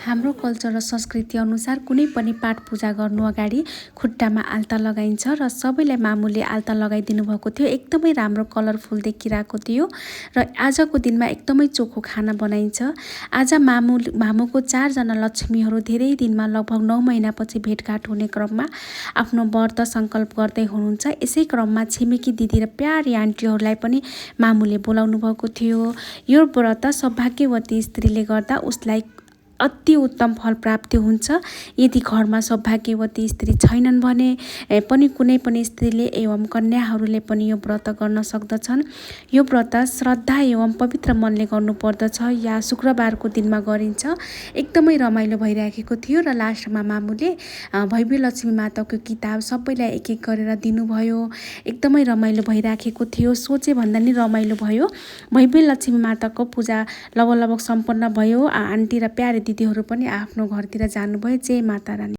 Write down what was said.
हाम्रो कल्चर र संस्कृति अनुसार कुनै पनि पाठ पूजा गर्नु अगाडि खुट्टामा आल्ता लगाइन्छ र सबैलाई मामुले आल्ता लगाइदिनु भएको थियो। एकदमै राम्रो कलरफुल देखिरहेको थियो र आजको दिनमा एकदमै चोखो खाना बनाइन्छ। आज मामुको 4 जना लक्ष्मीहरू धेरै दिनमा लगभग 9 महिनापछि भेटघाट हुने क्रममा आफ्नो व्रत सङ्कल्प गर्दै हुनुहुन्छ। यसै क्रममा छिमेकी दिदी र प्यारी आन्टीहरूलाई पनि मामुले बोलाउनु भएको थियो। यो व्रत सौभाग्यवती स्त्रीले गर्दा उसलाई अति उत्तम फल प्राप्ति हुन्छ। यदि घरमा सौभाग्यवती स्त्री छैनन् भने पनि कुनै पनि स्त्रीले एवं कन्याहरूले पनि यो व्रत गर्न सक्दछन्। यो व्रत श्रद्धा एवं पवित्र मनले गर्नुपर्दछ या शुक्रबारको दिनमा गरिन्छ। एकदमै रमाइलो भइराखेको थियो र लास्टमा मामुले भैवी लक्ष्मी माताको किताब सबैलाई एक एक गरेर दिनुभयो। एकदमै रमाइलो भइराखेको थियो। सोचे भन्दा नि रमाइलो भयो। भैवी लक्ष्मी माताको पूजा लगभग सम्पन्न भयो। आन्टी र प्यारे दिदीहरू पनि आफ्नो घरतिर जानुभयो। जय माता रानी।